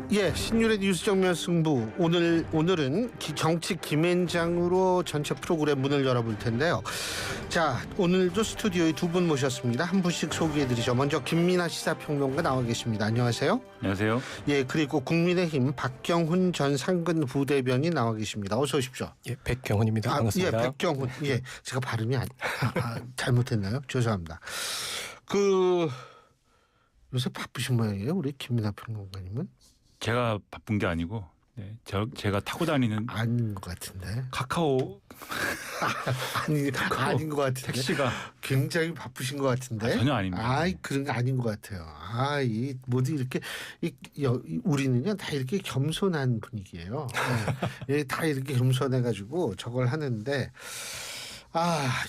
예, 신율의 뉴스 정면 승부. 오늘은 정치 김앤장으로 전체 프로그램 문을 열어볼 텐데요. 자, 오늘도 스튜디오에 두 분 모셨습니다. 한 분씩 소개해드리죠. 먼저 김민하 시사평론가 나와 계십니다. 안녕하세요. 안녕하세요. 예, 그리고 국민의힘 박경훈 전 상근 부대변인 나와 계십니다. 어서 오십시오. 예, 백경훈입니다. 반갑습니다. 예, 백경훈. 예, 제가 발음이 잘못했나요? 죄송합니다. 요새 바쁘신 모양이에요, 우리 김민하 평론가님은? 제가 바쁜 게 아니고 제가 타고 다니는 아닌 것 같은데. 카카오 아닌 것 같은데. 택시가 굉장히 바쁘신 것 같은데. 전혀 아닙니다. 그런 거 아닌 것 같아요. 모두 이렇게 우리는요 다 이렇게 겸손한 분위기예요. 네. 다 이렇게 겸손해가지고 저걸 하는데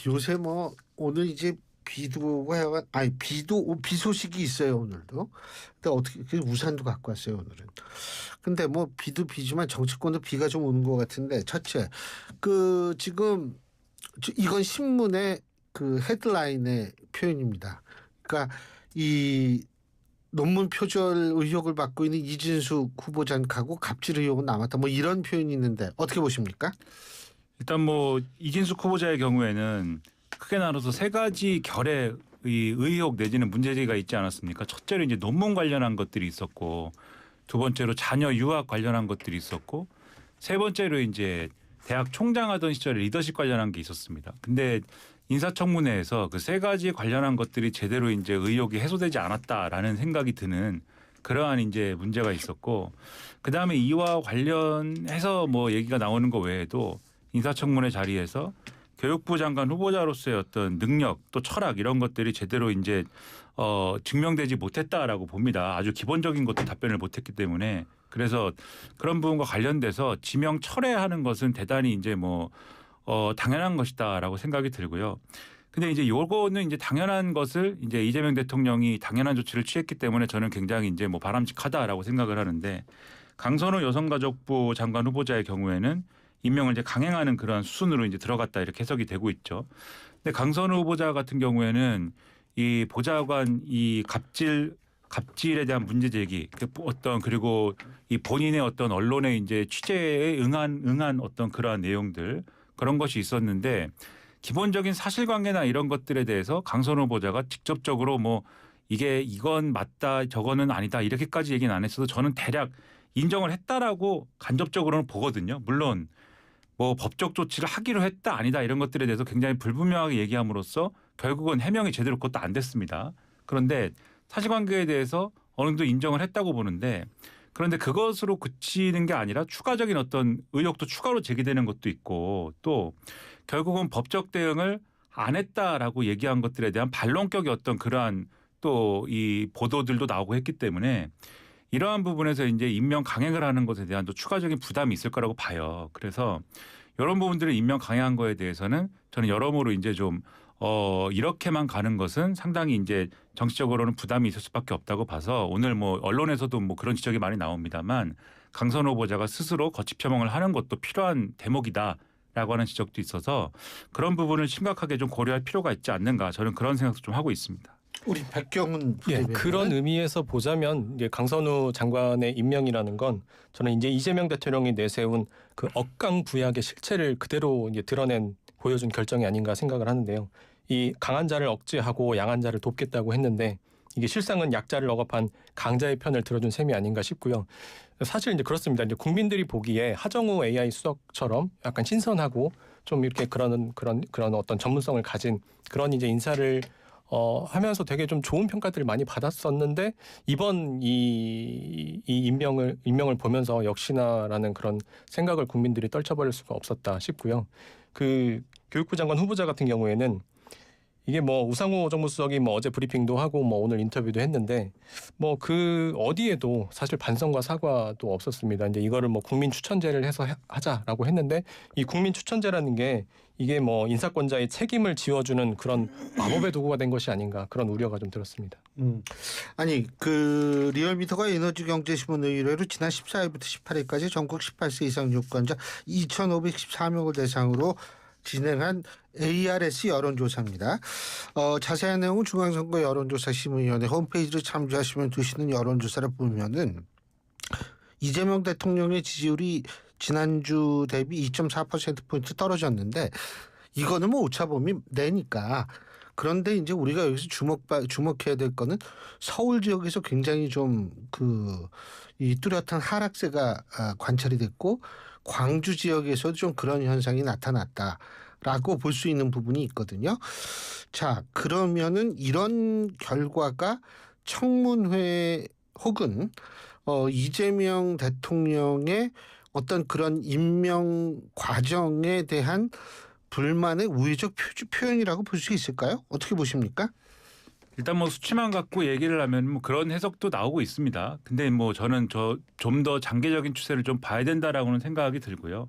요새 뭐 오늘 이제 비 소식이 있어요 오늘도. 근데 어떻게 우산도 갖고 왔어요 오늘은. 근데 뭐 비도 비지만 정치권도 비가 좀 오는 것 같은데 첫째 지금 이건 신문의 헤드라인의 표현입니다. 그러니까 이 논문 표절 의혹을 받고 있는 이진숙 후보자하고 갑질 의혹은 남았다. 뭐 이런 표현이 있는데 어떻게 보십니까? 일단 뭐 이진숙 후보자의 경우에는 크게 나눠서 세 가지 결의 의혹 내지는 문제제기가 있지 않았습니까? 첫째로 이제 논문 관련한 것들이 있었고, 두 번째로 자녀 유학 관련한 것들이 있었고, 세 번째로 이제 대학 총장하던 시절에 리더십 관련한 게 있었습니다. 근데 인사청문회에서 그 세 가지 관련한 것들이 제대로 이제 의혹이 해소되지 않았다라는 생각이 드는 그러한 이제 문제가 있었고, 그 다음에 이와 관련해서 뭐 얘기가 나오는 거 외에도 인사청문회 자리에서 교육부 장관 후보자로서의 어떤 능력 또 철학 이런 것들이 제대로 이제 증명되지 못했다라고 봅니다. 아주 기본적인 것도 답변을 못했기 때문에. 그래서 그런 부분과 관련돼서 지명 철회하는 것은 대단히 이제 당연한 것이다라고 생각이 들고요. 근데 이제 요거는 이제 당연한 것을 이제 이재명 대통령이 당연한 조치를 취했기 때문에 저는 굉장히 이제 바람직하다라고 생각을 하는데, 강선호 여성가족부 장관 후보자의 경우에는 임명을 이제 강행하는 그런 수순으로 이제 들어갔다 이렇게 해석이 되고 있죠. 근데 강선우 후보자 같은 경우에는 이 보좌관 이 갑질에 대한 문제 제기 그리고 이 본인의 어떤 언론의 이제 취재에 응한 어떤 그러한 내용들 그런 것이 있었는데, 기본적인 사실관계나 이런 것들에 대해서 강선우 후보자가 직접적으로 이건 맞다 저거는 아니다 이렇게까지 얘기는 안 했어도 저는 대략 인정을 했다라고 간접적으로는 보거든요. 물론 법적 조치를 하기로 했다 아니다 이런 것들에 대해서 굉장히 불분명하게 얘기함으로써 결국은 해명이 제대로 그것도 안 됐습니다. 그런데 사실관계에 대해서 어느 정도 인정을 했다고 보는데, 그런데 그것으로 그치는 게 아니라 추가적인 어떤 의혹도 추가로 제기되는 것도 있고, 또 결국은 법적 대응을 안 했다라고 얘기한 것들에 대한 반론격의 어떤 그러한 또 이 보도들도 나오고 했기 때문에 이러한 부분에서 이제 임명 강행을 하는 것에 대한 또 추가적인 부담이 있을 거라고 봐요. 그래서 이런 부분들을 임명 강행한 거에 대해서는 저는 여러모로 이제 좀 이렇게만 가는 것은 상당히 이제 정치적으로는 부담이 있을 수밖에 없다고 봐서, 오늘 언론에서도 그런 지적이 많이 나옵니다만 강선호 후보자가 스스로 거취 표명을 하는 것도 필요한 대목이다라고 하는 지적도 있어서 그런 부분을 심각하게 좀 고려할 필요가 있지 않는가, 저는 그런 생각도 좀 하고 있습니다. 우리 백경훈 그런 의미에서 보자면 이제 강선우 장관의 임명이라는 건 저는 이제 이재명 대통령이 내세운 그 억강 부약의 실체를 그대로 이제 보여준 결정이 아닌가 생각을 하는데요. 이 강한 자를 억제하고 양한 자를 돕겠다고 했는데 이게 실상은 약자를 억압한 강자의 편을 들어준 셈이 아닌가 싶고요. 사실 이제 그렇습니다. 이제 국민들이 보기에 하정우 AI 수석처럼 약간 신선하고 좀 이렇게 그런 어떤 전문성을 가진 그런 이제 인사를 하면서 되게 좀 좋은 평가들을 많이 받았었는데, 이번 이 임명을 보면서 역시나라는 그런 생각을 국민들이 떨쳐버릴 수가 없었다 싶고요. 그 교육부 장관 후보자 같은 경우에는 이게 우상호 정무수석이 어제 브리핑도 하고 오늘 인터뷰도 했는데 그 어디에도 사실 반성과 사과도 없었습니다. 이제 이거를 국민 추천제를 해서 하자라고 했는데, 이 국민 추천제라는 게 이게 인사권자의 책임을 지워주는 그런 마법의 도구가 된 것이 아닌가, 그런 우려가 좀 들었습니다. 아니 리얼미터가 에너지경제신문 의뢰로 지난 14일부터 18일까지 전국 18세 이상 유권자 2,514명을 대상으로 진행한 ARS 여론조사입니다. 자세한 내용은 중앙선거 여론조사 심의위원회 홈페이지를 참조하시면 두시는 여론조사를 보면은 이재명 대통령의 지지율이 지난주 대비 2.4%포인트 떨어졌는데 이거는 뭐 오차범위 내니까. 그런데 이제 우리가 여기서 주목해야 될 거는 서울 지역에서 굉장히 좀 이 뚜렷한 하락세가 관찰이 됐고 광주 지역에서도 좀 그런 현상이 나타났다라고 볼 수 있는 부분이 있거든요. 자, 그러면은 이런 결과가 청문회 혹은 이재명 대통령의 어떤 그런 임명 과정에 대한 불만의 우회적 표현이라고 볼 수 있을까요? 어떻게 보십니까? 일단 뭐 수치만 갖고 얘기를 하면 뭐 그런 해석도 나오고 있습니다. 근데 뭐 저는 좀 더 장기적인 추세를 좀 봐야 된다라고는 생각이 들고요.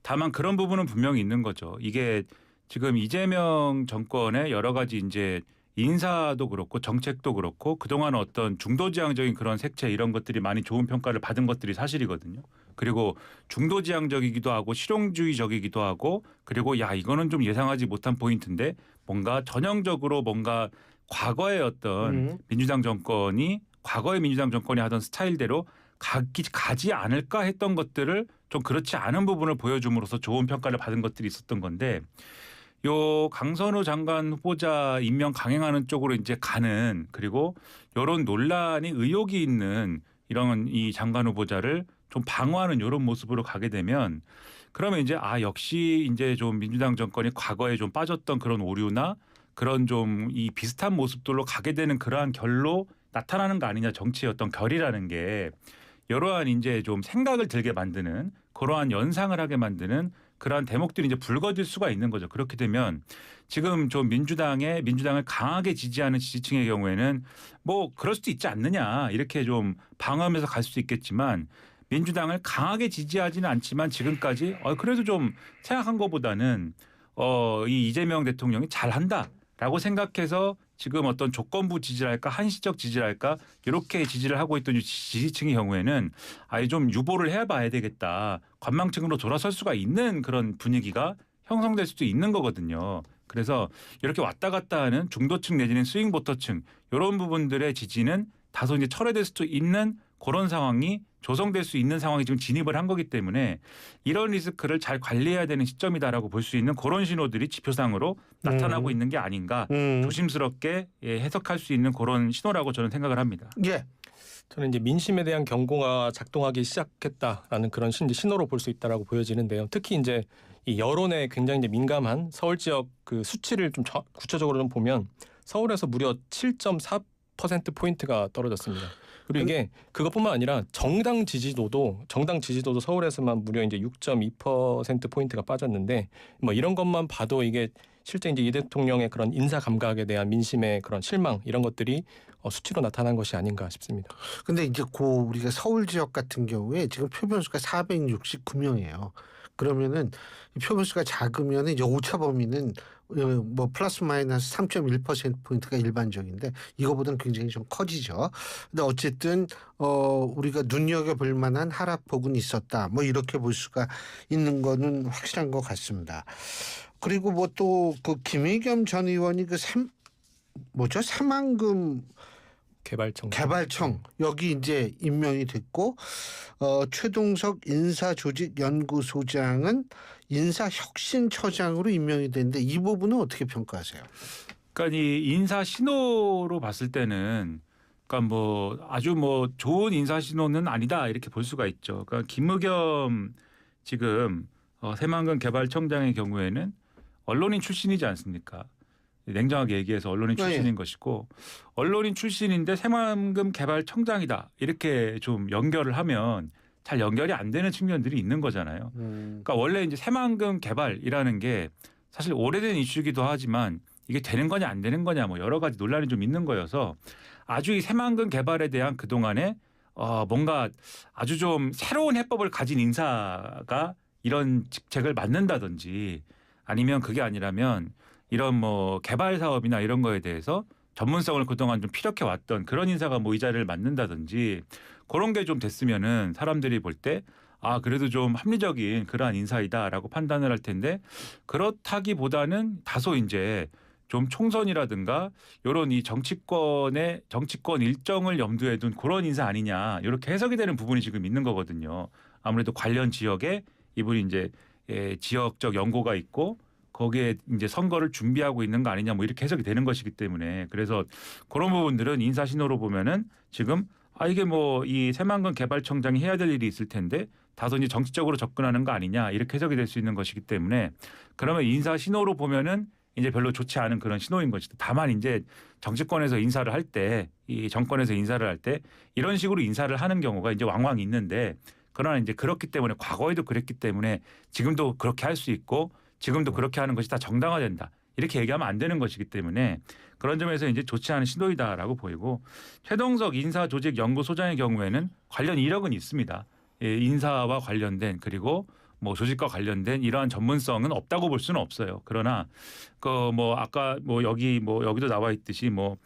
다만 그런 부분은 분명히 있는 거죠. 이게 지금 이재명 정권의 여러 가지 이제 인사도 그렇고 정책도 그렇고 그동안 어떤 중도지향적인 그런 색채 이런 것들이 많이 좋은 평가를 받은 것들이 사실이거든요. 그리고 중도지향적이기도 하고 실용주의적이기도 하고 그리고 야 이거는 좀 예상하지 못한 포인트인데 뭔가 전형적으로 뭔가 과거의 어떤 민주당 정권이 과거의 민주당 정권이 하던 스타일대로 가지 않을까 했던 것들을 좀 그렇지 않은 부분을 보여줌으로써 좋은 평가를 받은 것들이 있었던 건데 요 강선우 장관 후보자 임명 강행하는 쪽으로 이제 가는 그리고 이런 논란이 의혹이 있는 이런 이 장관 후보자를 좀 방어하는 이런 모습으로 가게 되면 그러면 이제 역시 이제 좀 민주당 정권이 과거에 좀 빠졌던 그런 오류나 그런 좀 이 비슷한 모습들로 가게 되는 그러한 결로 나타나는 거 아니냐 정치의 어떤 결이라는 게 이러한 이제 좀 생각을 들게 만드는 그러한 연상을 하게 만드는 그러한 대목들이 이제 불거질 수가 있는 거죠. 그렇게 되면 지금 좀 민주당을 강하게 지지하는 지지층의 경우에는 뭐 그럴 수도 있지 않느냐 이렇게 좀 방어하면서 갈 수도 있겠지만 민주당을 강하게 지지하지는 않지만 지금까지 그래도 좀 생각한 것보다는 이 이재명 대통령이 잘한다라고 생각해서 지금 어떤 조건부 지지랄까 한시적 지지랄까 이렇게 지지를 하고 있던 지지층의 경우에는 아예 좀 유보를 해봐야 되겠다. 관망층으로 돌아설 수가 있는 그런 분위기가 형성될 수도 있는 거거든요. 그래서 이렇게 왔다 갔다 하는 중도층 내지는 스윙보터층 이런 부분들의 지지는 다소 이제 철회될 수도 있는 그런 상황이 조성될 수 있는 상황이 지금 진입을 한 거기 때문에 이런 리스크를 잘 관리해야 되는 시점이다라고 볼 수 있는 그런 신호들이 지표상으로 나타나고 있는 게 아닌가 조심스럽게 해석할 수 있는 그런 신호라고 저는 생각을 합니다. 예. 저는 이제 민심에 대한 경고가 작동하기 시작했다라는 그런 신호로 볼 수 있다라고 보여지는데요. 특히 이제 이 여론에 굉장히 이제 민감한 서울 지역 그 수치를 좀 구체적으로 좀 보면 서울에서 무려 7.4% 포인트가 떨어졌습니다. 그리고 이게 그것뿐만 아니라 정당 지지도도 서울에서만 무려 이제 6.2% 포인트가 빠졌는데 뭐 이런 것만 봐도 이게 실제 이제 이 대통령의 그런 인사 감각에 대한 민심의 그런 실망 이런 것들이 수치로 나타난 것이 아닌가 싶습니다. 근데 이제 우리가 서울 지역 같은 경우에 지금 표변수가 469명이에요. 그러면은 표변수가 작으면 이제 오차 범위는 뭐 플러스 마이너스 3.1%포인트가 일반적인데 이거보다는 굉장히 좀 커지죠. 근데 어쨌든 우리가 눈여겨볼 만한 하락폭은 있었다. 뭐 이렇게 볼 수가 있는 거는 확실한 것 같습니다. 그리고 뭐 또 그 김의겸 전 의원이 새만금 개발청 여기 이제 임명이 됐고 최동석 인사조직연구소장은 인사혁신처장으로 임명이 됐는데 이 부분은 어떻게 평가하세요? 그러니까 이 인사 신호로 봤을 때는 그러니까 뭐 아주 뭐 좋은 인사 신호는 아니다 이렇게 볼 수가 있죠. 그러니까 김의겸 지금 새만금 개발청장의 경우에는 언론인 출신이지 않습니까? 냉정하게 얘기해서 언론인 출신인 것이고 언론인 출신인데 새만금 개발청장이다 이렇게 좀 연결을 하면 잘 연결이 안 되는 측면들이 있는 거잖아요. 그러니까 원래 이제 새만금 개발이라는 게 사실 오래된 이슈이기도 하지만 이게 되는 거냐 안 되는 거냐 뭐 여러 가지 논란이 좀 있는 거여서 아주 이 새만금 개발에 대한 그동안에 뭔가 아주 좀 새로운 해법을 가진 인사가 이런 직책을 맡는다든지 아니면 그게 아니라면 이런 뭐 개발 사업이나 이런 거에 대해서 전문성을 그동안 좀 피력해 왔던 그런 인사가 뭐 이 자리를 맡는다든지 그런 게 좀 됐으면은 사람들이 볼 때 그래도 좀 합리적인 그러한 인사이다라고 판단을 할 텐데 그렇다기보다는 다소 이제 좀 총선이라든가 이런 이 정치권 일정을 염두에 둔 그런 인사 아니냐 이렇게 해석이 되는 부분이 지금 있는 거거든요. 아무래도 관련 지역에 이분이 이제 지역적 연고가 있고 거기에 이제 선거를 준비하고 있는 거 아니냐 뭐 이렇게 해석이 되는 것이기 때문에 그래서 그런 부분들은 인사 신호로 보면은 지금 이게 뭐 이 새만금 개발청장이 해야 될 일이 있을 텐데 다소 이제 정치적으로 접근하는 거 아니냐 이렇게 해석이 될 수 있는 것이기 때문에 그러면 인사 신호로 보면은 이제 별로 좋지 않은 그런 신호인 것이다. 다만 이제 정치권에서 인사를 할 때 이 정권에서 인사를 할 때 이런 식으로 인사를 하는 경우가 이제 왕왕 있는데 그러나 이제 그렇기 때문에 과거에도 그랬기 때문에 지금도 그렇게 할 수 있고 지금도 그렇게 하는 것이 다 정당화된다. 이렇게 얘기하면 안 되는 것이기 때문에 그런 점에서 이제 좋지 않은 신호이다라고 보이고 최동석 인사조직연구소장의 경우에는 관련 이력은 있습니다. 인사와 관련된 그리고 뭐 조직과 관련된 이러한 전문성은 없다고 볼 수는 없어요. 그러나 그 뭐 아까 뭐 여기도 나와 있듯이 뭐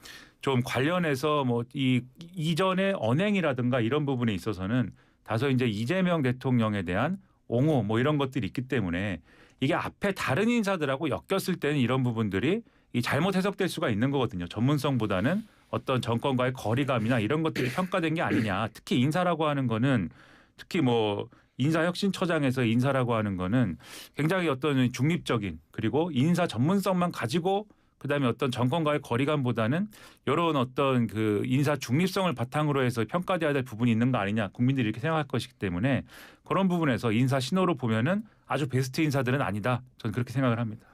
좀 관련해서 뭐 이 이전의 언행이라든가 이런 부분에 있어서는 다소 이제 이재명 대통령에 대한 옹호 뭐 이런 것들이 있기 때문에 이게 앞에 다른 인사들하고 엮였을 때는 이런 부분들이 이 잘못 해석될 수가 있는 거거든요. 전문성보다는 어떤 정권과의 거리감이나 이런 것들이 평가된 게 아니냐. 특히 인사라고 하는 거는 특히 뭐 인사혁신처장에서 인사라고 하는 거는 굉장히 어떤 중립적인 그리고 인사 전문성만 가지고 그다음에 어떤 정권과의 거리감보다는 이런 어떤 그 인사 중립성을 바탕으로 해서 평가돼야 될 부분이 있는 거 아니냐 국민들이 이렇게 생각할 것이기 때문에 그런 부분에서 인사 신호로 보면은 아주 베스트 인사들은 아니다. 저는 그렇게 생각을 합니다.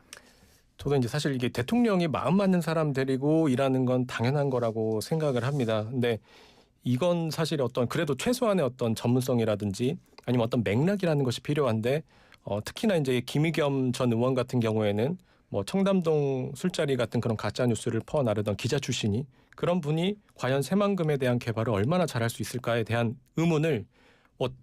저도 이제 사실 이게 대통령이 마음 맞는 사람 데리고 일하는 건 당연한 거라고 생각을 합니다. 근데 이건 사실 어떤 그래도 최소한의 어떤 전문성이라든지 아니면 어떤 맥락이라는 것이 필요한데 특히나 이제 김의겸 전 의원 같은 경우에는 뭐 청담동 술자리 같은 그런 가짜 뉴스를 퍼나르던 기자 출신이 그런 분이 과연 새만금에 대한 개발을 얼마나 잘할 수 있을까에 대한 의문을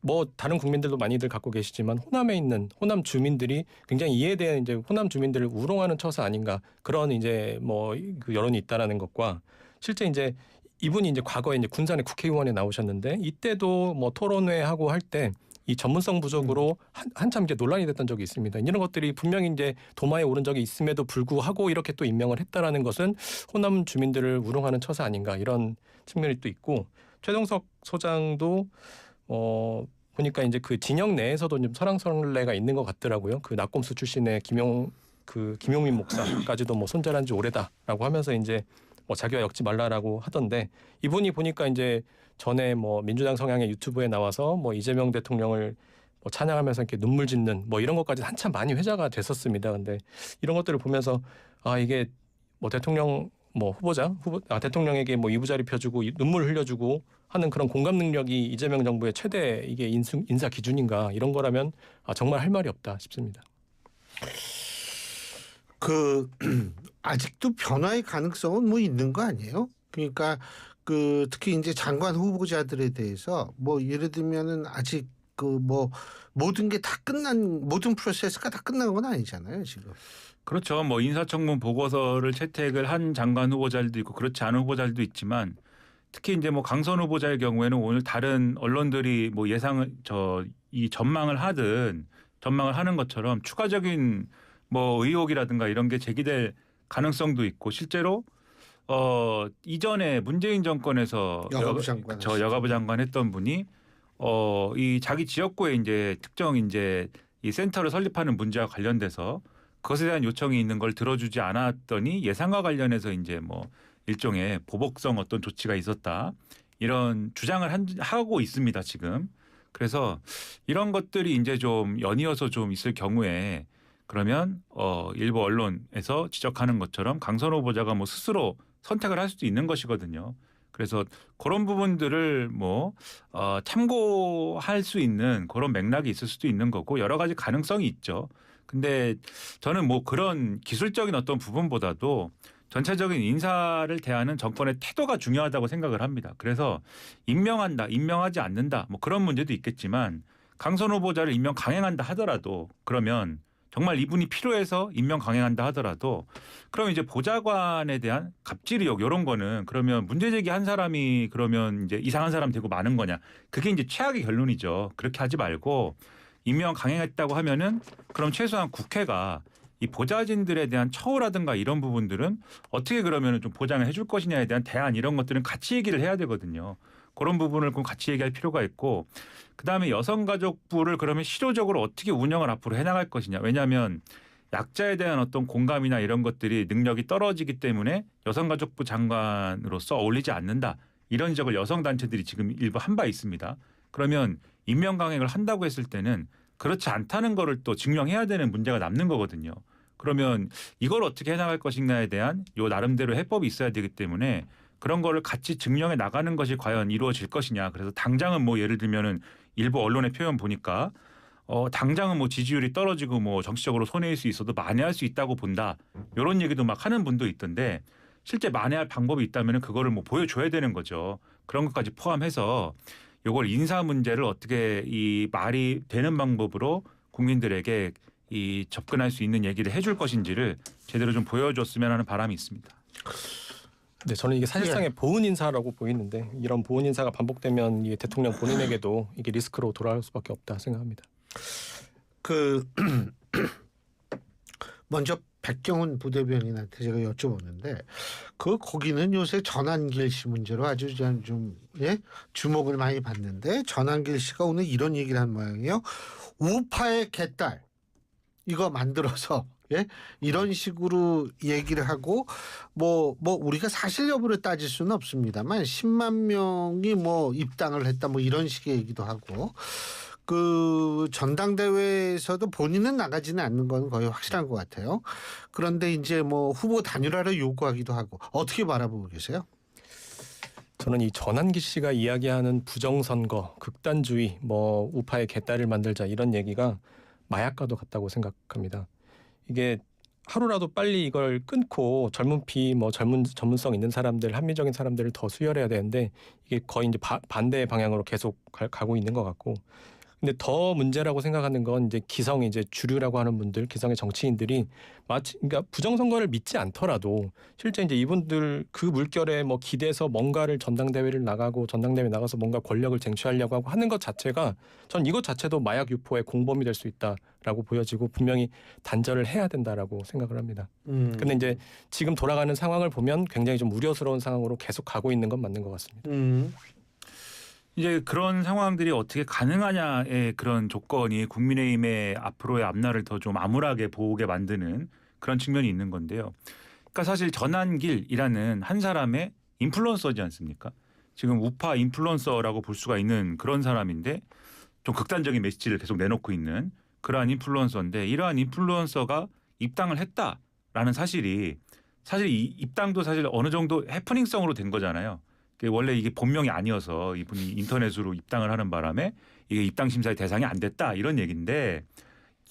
뭐 다른 국민들도 많이들 갖고 계시지만 호남에 있는 호남 주민들이 굉장히 이에 대한 이제 호남 주민들을 우롱하는 처사 아닌가 그런 이제 뭐 그 여론이 있다라는 것과 실제 이제 이분이 이제 과거에 이제 군산의 국회의원에 나오셨는데 이때도 뭐 토론회 하고 할 때 이 전문성 부족으로 한참 이제 논란이 됐던 적이 있습니다. 이런 것들이 분명히 이제 도마에 오른 적이 있음에도 불구하고 이렇게 또 임명을 했다라는 것은 호남 주민들을 우롱하는 처사 아닌가 이런 측면이 또 있고 최동석 소장도 보니까 이제 그 진영 내에서도 좀 설랑설레가 있는 것 같더라고요. 그 낙곰수 출신의 김용민 목사까지도 뭐 손절한 지 오래다라고 하면서 이제 뭐 자기와 엮지 말라라고 하던데 이분이 보니까 이제 전에 뭐 민주당 성향의 유튜브에 나와서 뭐 이재명 대통령을 뭐 찬양하면서 이렇게 눈물 짓는 뭐 이런 것까지 한참 많이 회자가 됐었습니다. 근데 이런 것들을 보면서 이게 뭐 대통령 뭐 대통령에게 뭐 이부자리 펴주고 눈물 흘려주고 하는 그런 공감 능력이 이재명 정부의 최대 이게 인사 기준인가 이런 거라면 정말 할 말이 없다 싶습니다. 그 아직도 변화의 가능성은 뭐 있는 거 아니에요? 그러니까 그 특히 이제 장관 후보자들에 대해서 뭐 예를 들면은 아직 그 뭐 모든 게 다 모든 프로세스가 다 끝난 건 아니잖아요 지금. 그렇죠. 뭐 인사청문 보고서를 채택을 한 장관 후보자들도 있고 그렇지 않은 후보자들도 있지만 특히 이제 뭐 강선 후보자의 경우에는 오늘 다른 언론들이 뭐 이 전망을 하는 것처럼 추가적인 뭐 의혹이라든가 이런 게 제기될 가능성도 있고 실제로 이전에 문재인 정권에서 여가부 장관 했던 분이 이 자기 지역구에 이제 특정 이제 이 센터를 설립하는 문제와 관련돼서 그것에 대한 요청이 있는 걸 들어주지 않았더니 예산과 관련해서 이제 뭐 일종의 보복성 어떤 조치가 있었다 이런 주장을 하고 있습니다 지금. 그래서 이런 것들이 이제 좀 연이어서 좀 있을 경우에 그러면 일부 언론에서 지적하는 것처럼 강선 후보자가 뭐 스스로 선택을 할 수도 있는 것이거든요. 그래서 그런 부분들을 뭐 참고할 수 있는 그런 맥락이 있을 수도 있는 거고 여러 가지 가능성이 있죠. 근데 저는 뭐 그런 기술적인 어떤 부분보다도 전체적인 인사를 대하는 정권의 태도가 중요하다고 생각을 합니다. 그래서 임명한다, 임명하지 않는다 뭐 그런 문제도 있겠지만 강선 후보자를 임명 강행한다 하더라도 그러면 정말 이분이 필요해서 임명 강행한다 하더라도 그럼 이제 보좌관에 대한 갑질 의혹 이런 거는 그러면 문제 제기한 사람이 그러면 이제 이상한 사람 되고 마는 거냐. 그게 이제 최악의 결론이죠. 그렇게 하지 말고 임명 강행했다고 하면은 그럼 최소한 국회가 이 보좌진들에 대한 처우라든가 이런 부분들은 어떻게 그러면 좀 보장을 해줄 것이냐에 대한 대안 이런 것들은 같이 얘기를 해야 되거든요. 그런 부분을 좀 같이 얘기할 필요가 있고 그다음에 여성가족부를 그러면 실효적으로 어떻게 운영을 앞으로 해나갈 것이냐. 왜냐하면 약자에 대한 어떤 공감이나 이런 것들이 능력이 떨어지기 때문에 여성가족부 장관으로서 어울리지 않는다. 이런 지적을 여성단체들이 지금 일부 한 바 있습니다. 그러면 임명 강행을 한다고 했을 때는 그렇지 않다는 거를 또 증명해야 되는 문제가 남는 거거든요. 그러면 이걸 어떻게 해나갈 것인가에 대한 요 나름대로 해법이 있어야 되기 때문에 그런 거를 같이 증명해 나가는 것이 과연 이루어질 것이냐. 그래서 당장은 뭐 예를 들면은 일부 언론의 표현 보니까 당장은 뭐 지지율이 떨어지고 뭐 정치적으로 손해일 수 있어도 만회할 수 있다고 본다. 이런 얘기도 막 하는 분도 있던데 실제 만회할 방법이 있다면 그거를 뭐 보여줘야 되는 거죠. 그런 것까지 포함해서 이걸 인사 문제를 어떻게 이 말이 되는 방법으로 국민들에게 이 접근할 수 있는 얘기를 해줄 것인지를 제대로 좀 보여줬으면 하는 바람이 있습니다. 네, 저는 이게 사실상의 보훈 인사라고 보이는데 이런 보훈 인사가 반복되면 이 대통령 본인에게도 이게 리스크로 돌아올 수밖에 없다 생각합니다. 그 먼저 백경훈 부대변인한테 제가 여쭤보는데 거기는 요새 전한길 씨 문제로 아주 좀 주목을 많이 받는데 전한길 씨가 오늘 이런 얘기를 한 모양이에요. 우파의 개딸 이거 만들어서 이런 식으로 얘기를 하고 뭐 우리가 사실 여부를 따질 수는 없습니다만 10만 명이 뭐 입당을 했다 뭐 이런 식의 얘기도 하고 그 전당대회에서도 본인은 나가지는 않는 건 거의 확실한 것 같아요. 그런데 이제 뭐 후보 단일화를 요구하기도 하고 어떻게 바라보고 계세요? 저는 이 전한기 씨가 이야기하는 부정선거, 극단주의, 뭐 우파의 개딸을 만들자 이런 얘기가 마약과도 같다고 생각합니다. 이게 하루라도 빨리 이걸 끊고 젊은 피, 뭐 전문성 있는 사람들, 합리적인 사람들을 더 수혈해야 되는데 이게 거의 이제 반대의 방향으로 계속 가고 있는 것 같고. 근데 더 문제라고 생각하는 건 이제 기성 이제 주류라고 하는 분들, 기성의 정치인들이 마치 그러니까 부정선거를 믿지 않더라도 실제 이제 이분들 그 물결에 뭐 기대서 뭔가를 전당대회 나가서 뭔가 권력을 쟁취하려고 하고 하는 것 자체가 전 이것 자체도 마약 유포의 공범이 될 수 있다라고 보여지고 분명히 단절을 해야 된다라고 생각을 합니다. 근데 이제 지금 돌아가는 상황을 보면 굉장히 좀 우려스러운 상황으로 계속 가고 있는 건 맞는 것 같습니다. 이제 그런 상황들이 어떻게 가능하냐의 그런 조건이 국민의힘의 앞으로의 앞날을 더 좀 암울하게 보게 만드는 그런 측면이 있는 건데요. 그러니까 사실 전한길이라는 한 사람의 인플루언서지 않습니까? 지금 우파 인플루언서라고 볼 수가 있는 그런 사람인데 좀 극단적인 메시지를 계속 내놓고 있는 그러한 인플루언서인데 이러한 인플루언서가 입당을 했다라는 사실이 사실 이 입당도 사실 어느 정도 해프닝성으로 된 거잖아요. 원래 이게 본명이 아니어서 이분이 인터넷으로 입당을 하는 바람에 이게 입당 심사의 대상이 안 됐다 이런 얘기인데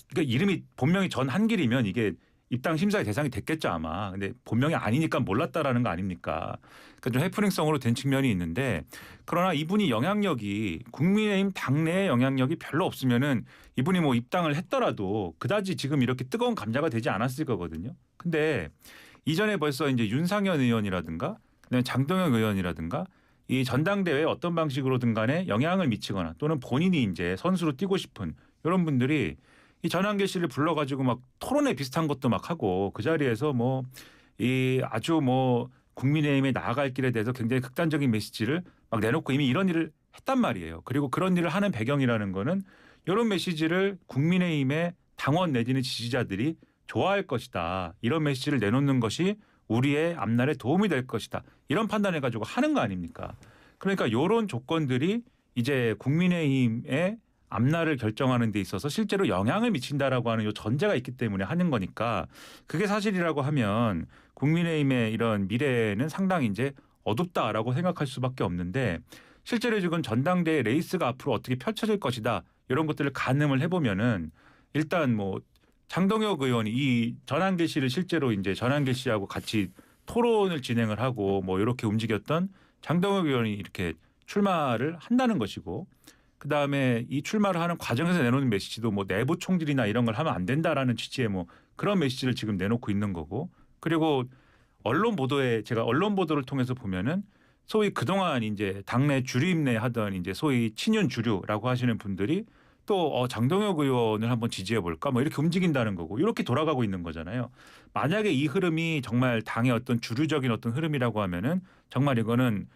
그러니까 이름이 본명이 전한길이면 이게 입당 심사의 대상이 됐겠죠 아마. 근데 본명이 아니니까 몰랐다라는 거 아닙니까? 그러니까 좀 해프닝성으로 된 측면이 있는데 그러나 이분이 영향력이 국민의힘 당내의 영향력이 별로 없으면은 이분이 뭐 입당을 했더라도 그다지 지금 이렇게 뜨거운 감자가 되지 않았을 거거든요. 근데 이전에 벌써 이제 윤상현 의원이라든가 장동혁 의원이라든가 이 전당대회에 어떤 방식으로든 간에 영향을 미치거나 또는 본인이 이제 선수로 뛰고 싶은 이런 분들이 이 전한길 씨를 불러가지고 막 토론회 비슷한 것도 막 하고 그 자리에서 뭐 이 아주 뭐 국민의힘에 나아갈 길에 대해서 굉장히 극단적인 메시지를 막 내놓고 이미 이런 일을 했단 말이에요. 그리고 그런 일을 하는 배경이라는 거는 이런 메시지를 국민의힘의 당원 내지는 지지자들이 좋아할 것이다. 이런 메시지를 내놓는 것이 우리의 앞날에 도움이 될 것이다. 이런 판단해가지고 하는 거 아닙니까? 그러니까 이런 조건들이 이제 국민의힘의 앞날을 결정하는 데 있어서 실제로 영향을 미친다라고 하는 이 전제가 있기 때문에 하는 거니까 그게 사실이라고 하면 국민의힘의 이런 미래는 상당히 이제 어둡다라고 생각할 수밖에 없는데 실제로 지금 전당대회 레이스가 앞으로 어떻게 펼쳐질 것이다. 이런 것들을 가늠을 해보면은 일단 뭐 장동혁 의원이 이 전한길 씨를 실제로 이제 전한길 씨하고 같이 토론을 진행을 하고 뭐 이렇게 움직였던 장동혁 의원이 이렇게 출마를 한다는 것이고 그다음에 이 출마를 하는 과정에서 내놓는 메시지도 뭐 내부 총질이나 이런 걸 하면 안 된다라는 취지의 뭐 그런 메시지를 지금 내놓고 있는 거고 그리고 언론 보도에 제가 언론 보도를 통해서 보면은 소위 그동안 이제 당내 주류임내 하던 이제 소위 친윤 주류라고 하시는 분들이 또 장동혁 의원을 한번 지지해 볼까 뭐 이렇게 움직인다는 거고 이렇게 돌아가고 있는 거잖아요. 만약에 이 흐름이 정말 당의 어떤 주류적인 어떤 흐름이라고 하면은 정말 이거는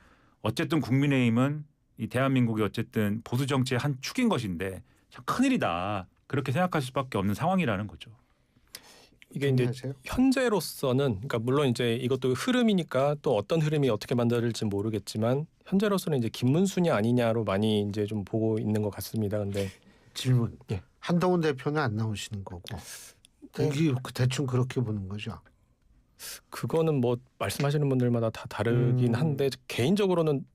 어쨌든 국민의힘은 이 대한민국의 어쨌든 보수 정치의 한 축인 것인데 참 큰일이다. 그렇게 생각할 수밖에 없는 상황이라는 거죠. 이게 이제 동의하세요? 현재로서는 그러니까 물론 이제 이것도 흐름이니까 또 어떤 흐름이 어떻게 만들어질지 모르겠지만 현재로서는 이제 김문순이 아니냐로 많이 이제 좀 보고 있는 것 같습니다. 근데 질문. 예. 한동훈 대표는 안 나오시는 거고. 이게 대충 그렇게 보는 거죠. 그거는 뭐 말씀하시는 분들마다 다 다르긴 한데 개인적으로는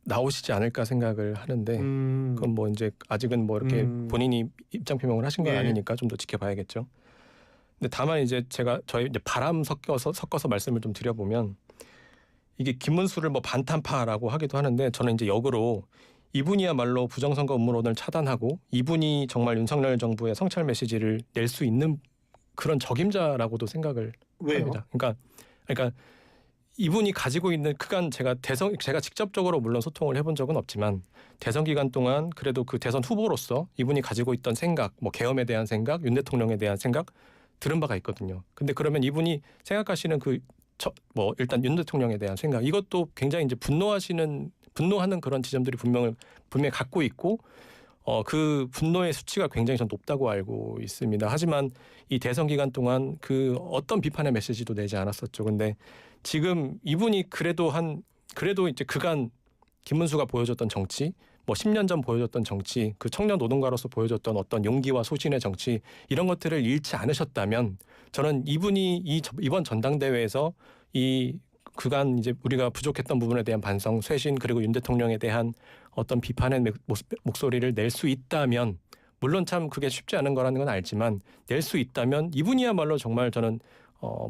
나오시지 않을까 생각을 하는데 그건 뭐 이제 아직은 뭐 이렇게 본인이 입장 표명을 하신 건 예. 아니니까 좀 더 지켜봐야겠죠. 근데 다만 이제 제가 저희 이제 바람 섞어서 말씀을 좀 드려보면 이게 김문수를 뭐 반탄파라고 하기도 하는데 저는 이제 역으로 이분이야말로 부정선거 음모론을 차단하고 이분이 정말 윤석열 정부의 성찰 메시지를 낼 수 있는 그런 적임자라고도 생각을 왜요? 합니다. 그러니까 이분이 가지고 있는 그간 제가 직접적으로 물론 소통을 해본 적은 없지만 대선 기간 동안 그래도 그 대선 후보로서 이분이 가지고 있던 생각, 뭐 계엄에 대한 생각, 윤 대통령에 대한 생각 들은 바가 있거든요. 근데 그러면 이분이 생각하시는 뭐 일단 윤 대통령에 대한 생각 이것도 굉장히 이제 분노하는 그런 지점들이 분명히 갖고 있고 그 분노의 수치가 굉장히 전 높다고 알고 있습니다. 하지만 이 대선 기간 동안 그 어떤 비판의 메시지도 내지 않았었죠. 근데 지금 이분이 그래도 이제 그간 김문수가 보여줬던 정치, 뭐 10년 전 보여줬던 정치, 그 청년 노동가로서 보여줬던 어떤 용기와 소신의 정치 이런 것들을 잃지 않으셨다면 저는 이분이 이번 전당대회에서 이 그간 이제 우리가 부족했던 부분에 대한 반성, 쇄신 그리고 윤 대통령에 대한 어떤 비판의 목소리를 낼 수 있다면 물론 참 그게 쉽지 않은 거라는 건 알지만 낼 수 있다면 이분이야말로 정말 저는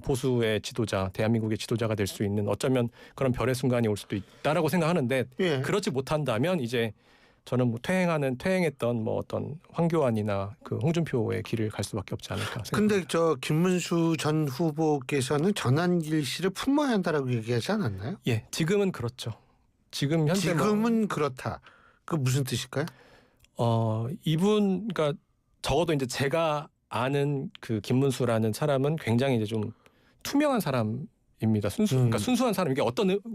보수의 지도자, 대한민국의 지도자가 될 수 있는 어쩌면 그런 별의 순간이 올 수도 있다라고 생각하는데 예. 그렇지 못한다면 이제 저는 뭐 퇴행했던 뭐 어떤 황교안이나 그 홍준표의 길을 갈 수밖에 없지 않을까 생각합니다. 근데 저 김문수 전 후보께서는 전환길 씨를 품어야 한다라고 얘기하지 않았나요? 예, 지금은 그렇죠. 지금 현재 지금은 그렇다. 그 무슨 뜻일까요? 이분 그러니까 적어도 이제 제가 아는 그 김문수라는 사람은 굉장히 이제 좀 투명한 사람입니다. 그러니까 순수한 사람 이게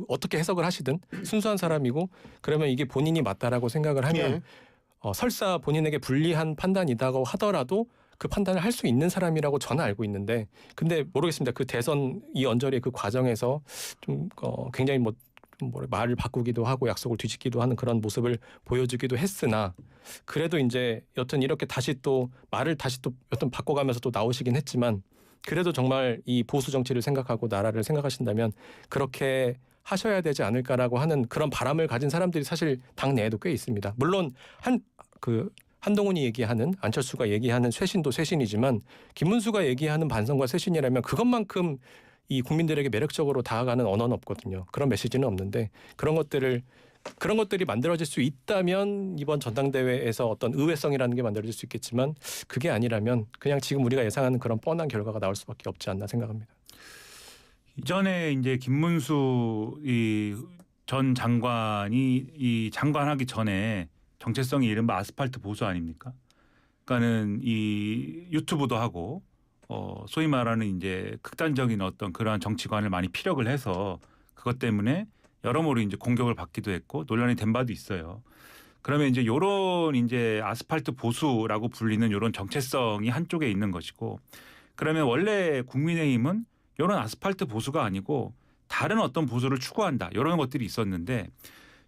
어떻게 해석을 하시든 순수한 사람이고 그러면 이게 본인이 맞다라고 생각을 하면 예. 설사 본인에게 불리한 판단이다고 하더라도 그 판단을 할 수 있는 사람이라고 저는 알고 있는데 근데 모르겠습니다. 그 대선 이 언저리의 그 과정에서 좀 굉장히 말을 바꾸기도 하고 약속을 뒤집기도 하는 그런 모습을 보여주기도 했으나 그래도 이제 여튼 이렇게 말을 다시 또 여튼 바꿔가면서 또 나오시긴 했지만 그래도 정말 이 보수 정치를 생각하고 나라를 생각하신다면 그렇게 하셔야 되지 않을까라고 하는 그런 바람을 가진 사람들이 사실 당 내에도 꽤 있습니다. 물론 한동훈이 얘기하는 안철수가 얘기하는 쇄신도 쇄신이지만 김문수가 얘기하는 반성과 쇄신이라면 그것만큼 이 국민들에게 매력적으로 다가가는 언어는 없거든요. 그런 메시지는 없는데 그런 것들이 만들어질 수 있다면 이번 전당대회에서 어떤 의외성이라는 게 만들어질 수 있겠지만 그게 아니라면 그냥 지금 우리가 예상하는 그런 뻔한 결과가 나올 수밖에 없지 않나 생각합니다. 이전에 이제 김문수 전 장관이 이 장관하기 전에 정체성이 이른바 아스팔트 보수 아닙니까? 그러니까는 이 유튜브도 하고 소위 말하는 이제 극단적인 어떤 그러한 정치관을 많이 피력을 해서 그것 때문에 여러모로 이제 공격을 받기도 했고 논란이 된 바도 있어요. 그러면 이제 요런 이제 아스팔트 보수라고 불리는 요런 정체성이 한쪽에 있는 것이고 그러면 원래 국민의힘은 요런 아스팔트 보수가 아니고 다른 어떤 보수를 추구한다. 요런 것들이 있었는데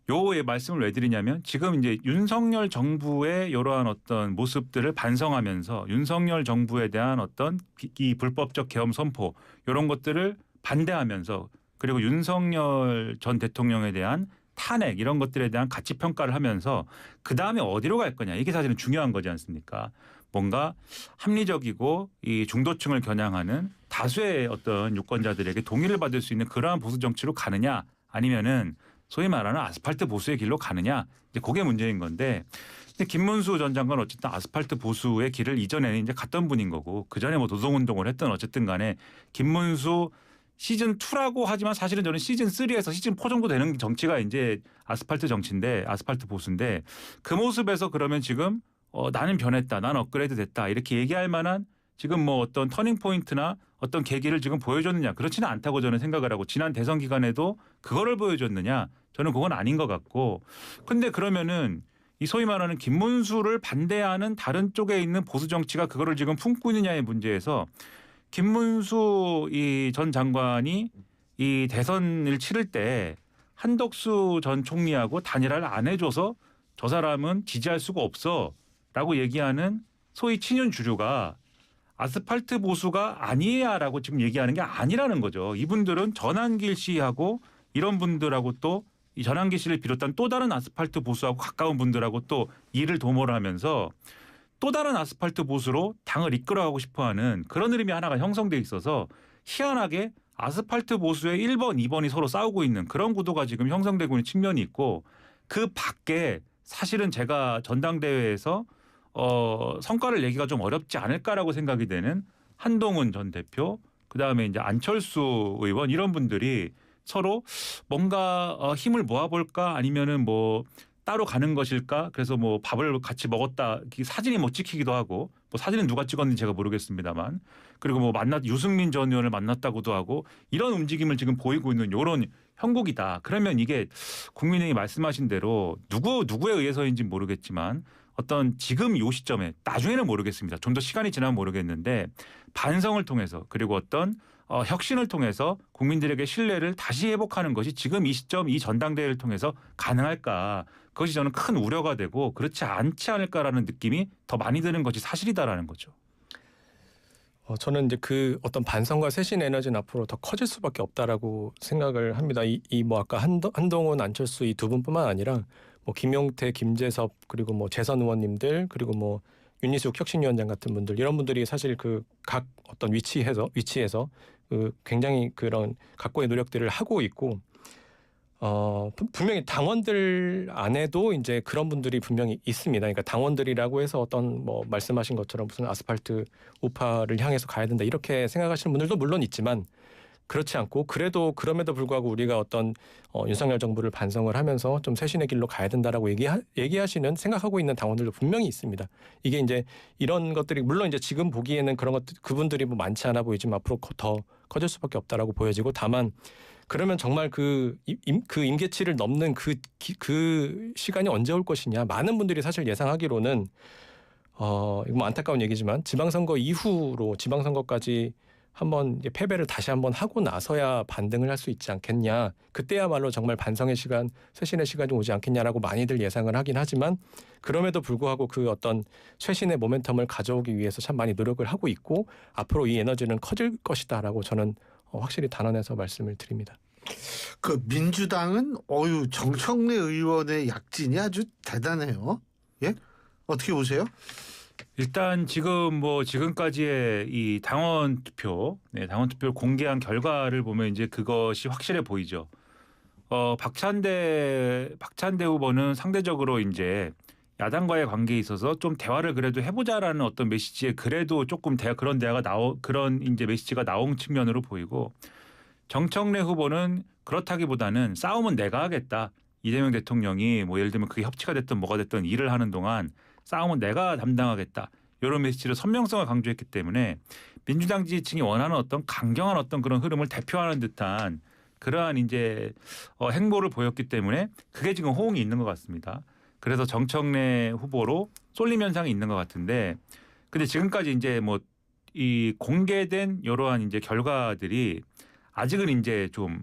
요의 말씀을 왜 드리냐면 지금 이제 윤석열 정부의 이러한 어떤 모습들을 반성하면서 윤석열 정부에 대한 어떤 이 불법적 계엄 선포 이런 것들을 반대하면서 그리고 윤석열 전 대통령에 대한 탄핵 이런 것들에 대한 가치 평가를 하면서 그다음에 어디로 갈 거냐 이게 사실은 중요한 거지 않습니까? 뭔가 합리적이고 이 중도층을 겨냥하는 다수의 어떤 유권자들에게 동의를 받을 수 있는 그러한 보수 정치로 가느냐 아니면은 소위 말하는 아스팔트 보수의 길로 가느냐 이제 그게 문제인 건데 근데 김문수 전 장관은 어쨌든 아스팔트 보수의 길을 이전에는 이제 갔던 분인 거고 그 전에 뭐 노동운동을 했던 어쨌든 간에 김문수 시즌 2라고 하지만 사실은 저는 시즌 3에서 시즌 4 정도 되는 정치가 이제 아스팔트 정치인데 아스팔트 보수인데 그 모습에서 그러면 지금 나는 변했다, 나는 업그레이드 됐다 이렇게 얘기할 만한 지금 뭐 어떤 터닝 포인트나 어떤 계기를 지금 보여줬느냐 그렇지는 않다고 저는 생각을 하고 지난 대선 기간에도 그거를 보여줬느냐 저는 그건 아닌 것 같고 근데 그러면은 이 소위 말하는 김문수를 반대하는 다른 쪽에 있는 보수 정치가 그거를 지금 품고 있느냐의 문제에서 김문수 이 전 장관이 이 대선을 치를 때 한덕수 전 총리하고 단일화를 안 해줘서 저 사람은 지지할 수가 없어라고 얘기하는 소위 친윤 주류가 아스팔트 보수가 아니야라고 지금 얘기하는 게 아니라는 거죠. 이분들은 전한길 씨하고 이런 분들하고 또 이 전한길 씨를 비롯한 또 다른 아스팔트 보수하고 가까운 분들하고 또 일을 도모를 하면서 또 다른 아스팔트 보수로 당을 이끌어가고 싶어하는 그런 흐름이 하나가 형성돼 있어서 희한하게 아스팔트 보수의 1번, 2번이 서로 싸우고 있는 그런 구도가 지금 형성되고 있는 측면이 있고 그 밖에 사실은 제가 전당대회에서 성과를 내기가 좀 어렵지 않을까라고 생각이 되는 한동훈 전 대표, 그다음에 이제 안철수 의원 이런 분들이 서로 뭔가 힘을 모아볼까 아니면은 뭐 따로 가는 것일까? 그래서 뭐 밥을 같이 먹었다 사진이 뭐 찍히기도 하고 뭐 사진은 누가 찍었는지 제가 모르겠습니다만 그리고 뭐 유승민 전 의원을 만났다고도 하고 이런 움직임을 지금 보이고 있는 이런 형국이다. 그러면 이게 국민의힘이 말씀하신 대로 누구에 의해서인지 모르겠지만 어떤 지금 이 시점에 나중에는 모르겠습니다. 좀 더 시간이 지나면 모르겠는데 반성을 통해서 그리고 어떤 혁신을 통해서 국민들에게 신뢰를 다시 회복하는 것이 지금 이 시점 이 전당대회를 통해서 가능할까. 그것이 저는 큰 우려가 되고 그렇지 않지 않을까라는 느낌이 더 많이 드는 것이 사실이다라는 거죠. 저는 이제 그 어떤 반성과 쇄신 에너지는 앞으로 더 커질 수밖에 없다라고 생각을 합니다. 이 뭐 아까 한동훈, 안철수 이 두 분뿐만 아니라 뭐 김용태, 김재섭 그리고 뭐 재선 의원님들 그리고 뭐 윤희숙 혁신위원장 같은 분들 이런 분들이 사실 그 각 어떤 위치에서 그 굉장히 그런 각고의 노력들을 하고 있고 분명히 당원들 안에도 이제 그런 분들이 분명히 있습니다. 그러니까 당원들이라고 해서 어떤 뭐 말씀하신 것처럼 무슨 아스팔트 우파를 향해서 가야 된다 이렇게 생각하시는 분들도 물론 있지만 그렇지 않고 그래도 그럼에도 불구하고 우리가 어떤 윤석열 정부를 반성을 하면서 좀 쇄신의 길로 가야 된다라고 얘기하시는 생각하고 있는 당원들도 분명히 있습니다. 이게 이제 이런 것들이 물론 이제 지금 보기에는 그런 것들 그분들이 뭐 많지 않아 보이지만 앞으로 더 커질 수밖에 없다라고 보여지고 다만 그러면 정말 그 임계치를 넘는 그 시간이 언제 올 것이냐 많은 분들이 사실 예상하기로는 이거 뭐 안타까운 얘기지만 지방선거 이후로 지방선거까지 한번 이제 패배를 다시 한번 하고 나서야 반등을 할 수 있지 않겠냐. 그때야말로 정말 반성의 시간, 쇄신의 시간이 오지 않겠냐라고 많이들 예상을 하긴 하지만 그럼에도 불구하고 그 어떤 쇄신의 모멘텀을 가져오기 위해서 참 많이 노력을 하고 있고 앞으로 이 에너지는 커질 것이다라고 저는 확실히 단언해서 말씀을 드립니다. 그 민주당은 정청래 의원의 약진이 아주 대단해요. 예? 어떻게 보세요? 일단 지금 뭐 지금까지의 이 당원 투표를 공개한 결과를 보면 이제 그것이 확실해 보이죠. 박찬대 후보는 상대적으로 이제 야당과의 관계에 있어서 좀 대화를 그래도 해보자라는 어떤 메시지에 그래도 조금 그런 이제 메시지가 나온 측면으로 보이고 정청래 후보는 그렇다기보다는 싸움은 내가 하겠다. 이재명 대통령이 뭐 예를 들면 그게 협치가 됐든 뭐가 됐든 일을 하는 동안 싸움은 내가 담당하겠다. 이런 메시지를 선명성을 강조했기 때문에 민주당 지지층이 원하는 어떤 강경한 어떤 그런 흐름을 대표하는 듯한 그러한 이제 행보를 보였기 때문에 그게 지금 호응이 있는 것 같습니다. 그래서 정청래 후보로 쏠림 현상이 있는 것 같은데 근데 지금까지 이제 뭐 이 공개된 이러한 이제 결과들이 아직은 이제 좀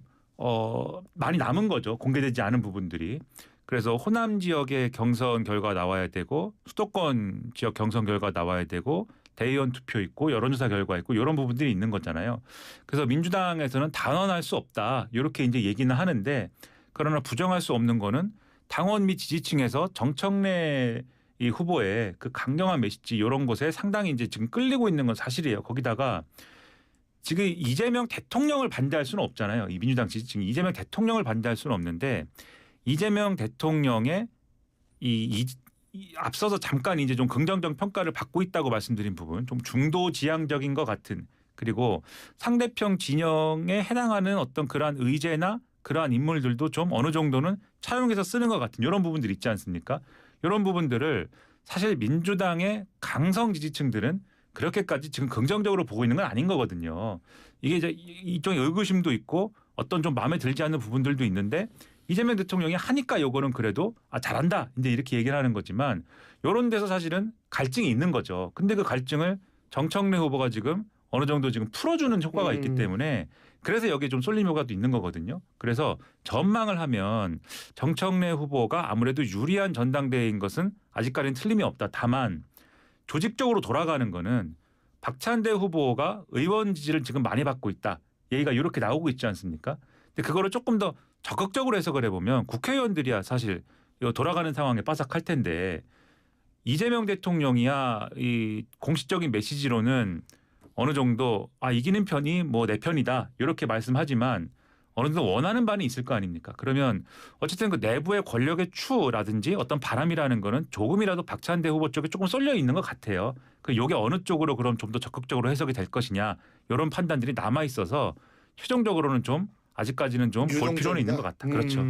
많이 남은 거죠. 공개되지 않은 부분들이. 그래서 호남 지역의 경선 결과 나와야 되고 수도권 지역 경선 결과 나와야 되고 대의원 투표 있고 여론조사 결과 있고 이런 부분들이 있는 거잖아요. 그래서 민주당에서는 단언할 수 없다 이렇게 이제 얘기는 하는데 그러나 부정할 수 없는 거는 당원 및 지지층에서 정청래 이 후보의 그 강경한 메시지 이런 것에 상당히 이제 지금 끌리고 있는 건 사실이에요. 거기다가 지금 이재명 대통령을 반대할 수는 없잖아요. 이 민주당 지지층이 이재명 대통령을 반대할 수는 없는데 이재명 대통령의 앞서서 잠깐 이제 좀 긍정적 평가를 받고 있다고 말씀드린 부분, 좀 중도지향적인 것 같은 그리고 상대편 진영에 해당하는 어떤 그러한 의제나 그러한 인물들도 좀 어느 정도는 차용해서 쓰는 것 같은 이런 부분들이 있지 않습니까? 이런 부분들을 사실 민주당의 강성 지지층들은 그렇게까지 지금 긍정적으로 보고 있는 건 아닌 거거든요. 이게 이제 일종의 의구심도 있고 어떤 좀 마음에 들지 않는 부분들도 있는데 이재명 대통령이 하니까 요거는 그래도 잘한다 이제 이렇게 얘기를 하는 거지만 이런 데서 사실은 갈증이 있는 거죠. 근데 그 갈증을 정청래 후보가 지금 어느 정도 지금 풀어주는 효과가 있기 때문에 그래서 여기에 좀 쏠림 효과도 있는 거거든요. 그래서 전망을 하면 정청래 후보가 아무래도 유리한 전당대회인 것은 아직까지는 틀림이 없다. 다만 조직적으로 돌아가는 거는 박찬대 후보가 의원 지지를 지금 많이 받고 있다. 얘기가 이렇게 나오고 있지 않습니까? 근데 그거를 조금 더 적극적으로 해석을 해보면 국회의원들이야 사실 이거 돌아가는 상황에 빠삭할 텐데 이재명 대통령이야 이 공식적인 메시지로는 어느 정도 이기는 편이 뭐 내 편이다 이렇게 말씀하지만 어느 정도 원하는 바는 있을 거 아닙니까? 그러면 어쨌든 그 내부의 권력의 추라든지 어떤 바람이라는 거는 조금이라도 박찬대 후보 쪽에 조금 쏠려 있는 것 같아요. 그 요게 어느 쪽으로 그럼 좀 더 적극적으로 해석이 될 것이냐 이런 판단들이 남아 있어서 최종적으로는 좀 아직까지는 좀 볼 필요는 있는 것 같다. 그렇죠.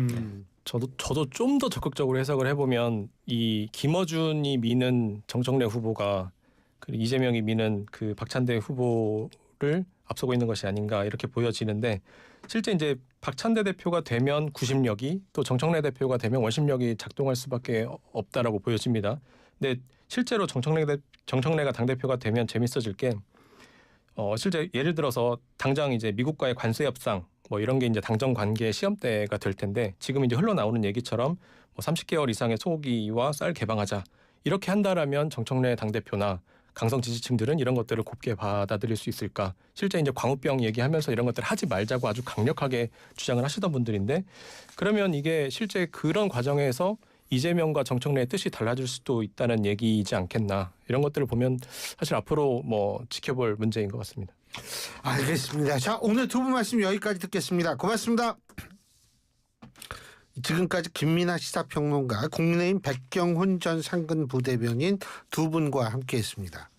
저도 좀 더 적극적으로 해석을 해보면 이 김어준이 미는 정청래 후보가 그리고 이재명이 미는 그 박찬대 후보를 앞서고 있는 것이 아닌가 이렇게 보여지는데 실제 이제 박찬대 대표가 되면 구심력이 또 정청래 대표가 되면 원심력이 작동할 수밖에 없다라고 보여집니다. 근데 실제로 정청래가 당대표가 되면 재밌어질 게 실제 예를 들어서 당장 이제 미국과의 관세 협상 뭐 이런 게 이제 당정 관계 시험대가 될 텐데 지금 이제 흘러나오는 얘기처럼 뭐 30개월 이상의 소고기와 쌀 개방하자 이렇게 한다라면 정청래 당대표나 강성 지지층들은 이런 것들을 곱게 받아들일 수 있을까? 실제 이제 광우병 얘기하면서 이런 것들을 하지 말자고 아주 강력하게 주장을 하시던 분들인데 그러면 이게 실제 그런 과정에서 이재명과 정청래의 뜻이 달라질 수도 있다는 얘기이지 않겠나? 이런 것들을 보면 사실 앞으로 뭐 지켜볼 문제인 것 같습니다. 알겠습니다. 자, 오늘 두 분 말씀 여기까지 듣겠습니다. 고맙습니다. 지금까지 김민하 시사평론가, 국민의힘 백경훈 전 상근 부대변인 두 분과 함께했습니다.